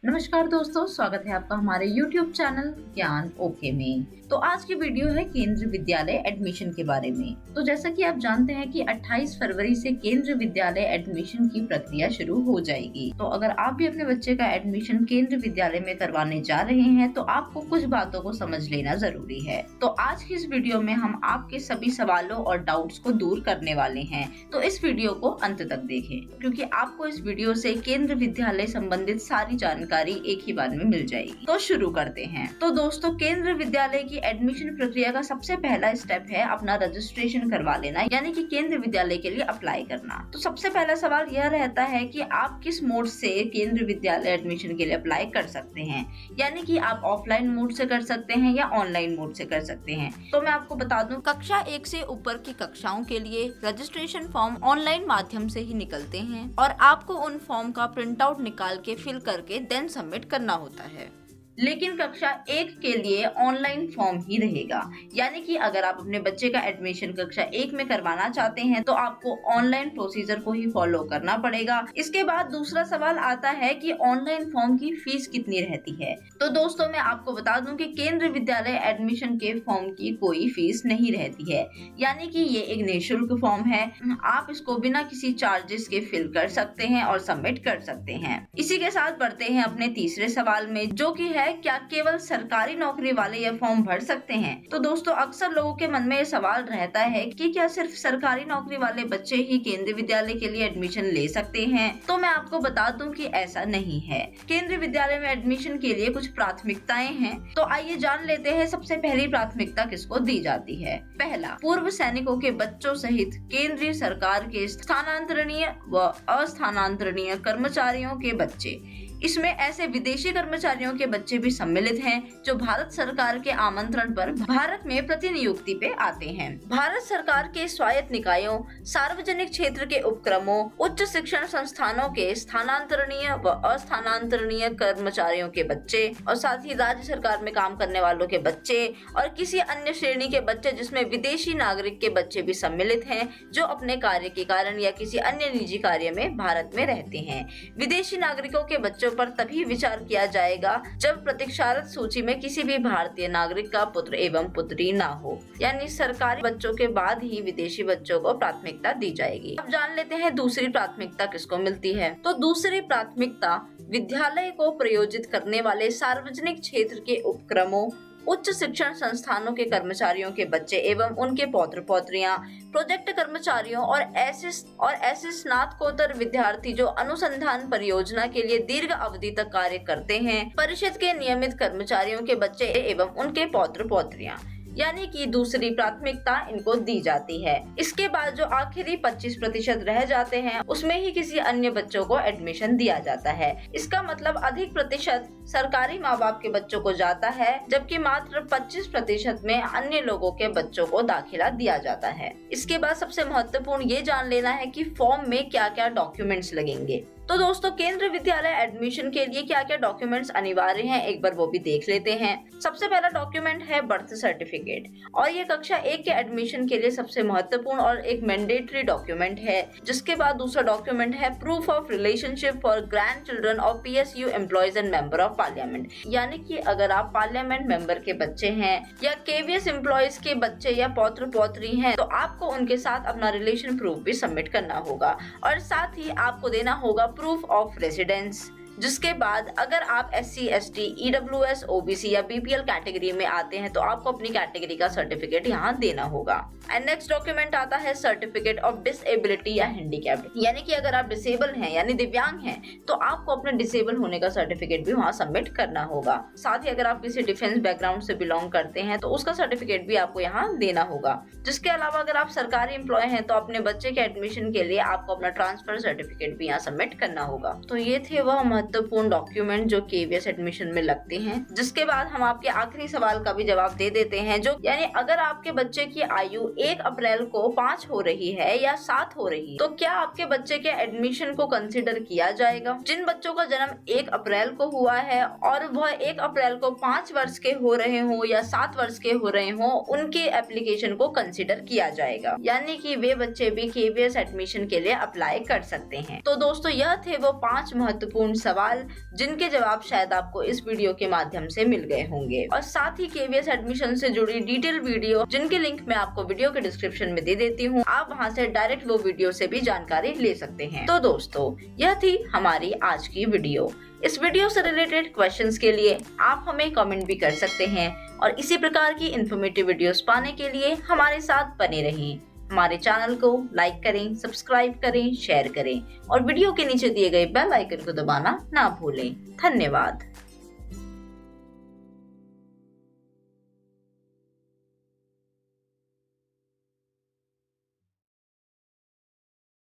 नमस्कार दोस्तों, स्वागत है आपका हमारे YouTube चैनल ज्ञान ओके में। तो आज की वीडियो है केंद्रीय विद्यालय एडमिशन के बारे में। तो जैसा कि आप जानते हैं कि 28 फरवरी से केंद्रीय विद्यालय एडमिशन की प्रक्रिया शुरू हो जाएगी। तो अगर आप भी अपने बच्चे का एडमिशन केंद्रीय विद्यालय में करवाने जा रहे हैं तो आपको कुछ बातों को समझ लेना जरूरी है। तो आज की इस वीडियो में हम आपके सभी सवालों और डाउट्स को दूर करने वाले हैं। तो इस वीडियो को अंत तक देखें, क्योंकि आपको इस वीडियो से केंद्रीय विद्यालय संबंधित सारी जानकारी एक ही बार में मिल जाएगी। तो शुरू करते हैं। तो दोस्तों, केंद्रीय विद्यालय की एडमिशन प्रक्रिया का सबसे पहला स्टेप है अपना रजिस्ट्रेशन करवा लेना, यानी कि केंद्रीय विद्यालय के लिए अप्लाई करना। तो सबसे पहला सवाल यह रहता है कि आप किस मोड से केंद्रीय विद्यालय एडमिशन के लिए अप्लाई कर सकते हैं, यानी कि आप ऑफलाइन मोड से कर सकते हैं या ऑनलाइन मोड से कर सकते हैं। तो मैं आपको बता दूं, कक्षा 1 से ऊपर की कक्षाओं के लिए रजिस्ट्रेशन फॉर्म ऑनलाइन माध्यम से ही निकलते हैं और आपको उन फॉर्म का प्रिंट आउट निकाल के फिल करके देन सबमिट करना होता है। लेकिन कक्षा 1 के लिए ऑनलाइन फॉर्म ही रहेगा, यानी कि अगर आप अपने बच्चे का एडमिशन कक्षा 1 में करवाना चाहते हैं तो आपको ऑनलाइन प्रोसीजर को ही फॉलो करना पड़ेगा। इसके बाद दूसरा सवाल आता है कि ऑनलाइन फॉर्म की फीस कितनी रहती है। तो दोस्तों, मैं आपको बता दूं कि केंद्रीय विद्यालय एडमिशन के फॉर्म की कोई फीस नहीं रहती है, यानी कि ये एक निःशुल्क फॉर्म है। आप इसको बिना किसी चार्जेस के फिल कर सकते हैं और सबमिट कर सकते हैं। इसी के साथ बढ़ते हैं अपने तीसरे सवाल में, जो कि है क्या केवल सरकारी नौकरी वाले यह फॉर्म भर सकते हैं। तो दोस्तों, अक्सर लोगों के मन में ये सवाल रहता है कि क्या सिर्फ सरकारी नौकरी वाले बच्चे ही केंद्रीय विद्यालय के लिए एडमिशन ले सकते हैं। तो मैं आपको बता दूं कि ऐसा नहीं है। केंद्रीय विद्यालय में एडमिशन के लिए कुछ प्राथमिकताएं हैं। तो आइए जान लेते हैं सबसे पहली प्राथमिकता किसको दी जाती है। पहला, पूर्व सैनिकों के बच्चों सहित केंद्रीय सरकार के स्थानांतरणीय व अस्थानांतरणीय कर्मचारियों के बच्चे। इसमें ऐसे विदेशी कर्मचारियों के बच्चे भी सम्मिलित हैं जो भारत सरकार के आमंत्रण पर भारत में प्रतिनियुक्ति पे आते हैं। भारत सरकार के स्वायत्त निकायों, सार्वजनिक क्षेत्र के उपक्रमों, उच्च शिक्षण संस्थानों के स्थानांतरणीय व अस्थानांतरणीय कर्मचारियों के बच्चे और साथ ही राज्य सरकार में काम करने वालों के बच्चे और किसी अन्य श्रेणी के बच्चे जिसमें विदेशी नागरिक के बच्चे भी सम्मिलित हैं, जो अपने कार्य के कारण या किसी अन्य निजी कार्य में भारत में रहते हैं। विदेशी नागरिकों के बच्चों पर तभी विचार किया जाएगा जब प्रतीक्षारत सूची में किसी भी भारतीय नागरिक का पुत्र एवं पुत्री ना हो, यानी सरकारी बच्चों के बाद ही विदेशी बच्चों को प्राथमिकता दी जाएगी। अब जान लेते हैं दूसरी प्राथमिकता किसको मिलती है। तो दूसरी प्राथमिकता विद्यालय को प्रयोजित करने वाले सार्वजनिक क्षेत्र के उपक्रमों, उच्च शिक्षण संस्थानों के कर्मचारियों के बच्चे एवं उनके पौत्र पौत्रियां, प्रोजेक्ट कर्मचारियों और ऐसे स्नातकोत्तर विद्यार्थी जो अनुसंधान परियोजना के लिए दीर्घ अवधि तक कार्य करते हैं, परिषद के नियमित कर्मचारियों के बच्चे एवं उनके पौत्र पौत्रियां, यानी कि दूसरी प्राथमिकता इनको दी जाती है। इसके बाद जो आखिरी 25% रह जाते हैं उसमें ही किसी अन्य बच्चों को एडमिशन दिया जाता है। इसका मतलब अधिक प्रतिशत सरकारी माँ बाप के बच्चों को जाता है, जबकि मात्र 25% में अन्य लोगों के बच्चों को दाखिला दिया जाता है। इसके बाद सबसे महत्वपूर्ण ये जान लेना है कि फॉर्म में क्या क्या डॉक्यूमेंट्स लगेंगे। तो दोस्तों, केंद्रीय विद्यालय एडमिशन के लिए क्या क्या डॉक्यूमेंट्स अनिवार्य हैं, एक बार वो भी देख लेते हैं। सबसे पहला डॉक्यूमेंट है बर्थ सर्टिफिकेट, और ये कक्षा 1 के एडमिशन के लिए सबसे महत्वपूर्ण और एक मैंडेटरी डॉक्यूमेंट है। जिसके बाद दूसरा डॉक्यूमेंट है proof of relationship for grand children of PSU employees and member of parliament, यानी कि अगर आप पार्लियामेंट मेंबर के बच्चे हैं या KVS एम्प्लॉयज के बच्चे या पौत्र पौत्री हैं तो आपको उनके साथ अपना रिलेशन प्रूफ भी सबमिट करना होगा। और साथ ही आपको देना होगा प्रूफ ऑफ रेसिडेंस। जिसके बाद अगर आप SC, ST, EWS, OBC या BPL कैटेगरी में आते हैं तो आपको अपनी कैटेगरी का सर्टिफिकेट यहाँ देना होगा। एंड नेक्स्ट डॉक्यूमेंट आता है सर्टिफिकेट ऑफ डिसेबिलिटी या हैंडीकैप्ड, यानी कि अगर आप डिसेबल हैं यानी दिव्यांग हैं तो आपको अपने डिसेबल होने का सर्टिफिकेट भी वहाँ सबमिट करना होगा। साथ ही अगर आप किसी डिफेंस बैकग्राउंड से बिलोंग करते हैं तो उसका सर्टिफिकेट भी आपको यहाँ देना होगा। जिसके अलावा अगर आप सरकारी एम्प्लॉय हैं तो अपने बच्चे के एडमिशन के लिए आपको अपना ट्रांसफर सर्टिफिकेट भी यहाँ सबमिट करना होगा। तो ये थे वह महत्वपूर्ण डॉक्यूमेंट जो KVS एडमिशन में लगते हैं। जिसके बाद हम आपके आखिरी सवाल का भी जवाब दे देते हैं, जो यानी अगर आपके बच्चे की आयु 1 अप्रैल को 5 हो रही है या 7 हो रही है तो क्या आपके बच्चे के एडमिशन को कंसिडर किया जाएगा। जिन बच्चों का जन्म 1 अप्रैल को हुआ है और वह 1 अप्रैल को 5 वर्ष के हो रहे हो या 7 वर्ष के हो रहे हो, उनके एप्लीकेशन को कंसिडर किया जाएगा, यानी कि वे बच्चे भी KVS एडमिशन के लिए अप्लाई कर सकते हैं। तो दोस्तों, यह थे वो 5 महत्वपूर्ण सवाल जिनके जवाब शायद आपको इस वीडियो के माध्यम से मिल गए होंगे, और साथ ही KVS एडमिशन से जुड़ी डिटेल वीडियो जिनके लिंक मैं आपको वीडियो के डिस्क्रिप्शन में दे देती हूँ, आप वहाँ से डायरेक्ट वो वीडियो से भी जानकारी ले सकते हैं। तो दोस्तों, यह थी हमारी आज की वीडियो। इस वीडियो से रिलेटेड क्वेश्चंस के लिए आप हमें कमेंट भी कर सकते हैं, और इसी प्रकार की इन्फॉर्मेटिव वीडियोस पाने के लिए हमारे साथ बने रहें। हमारे चैनल को लाइक करें, सब्सक्राइब करें, शेयर करें और वीडियो के नीचे दिए गए बेल आइकन को दबाना ना भूलें। धन्यवाद।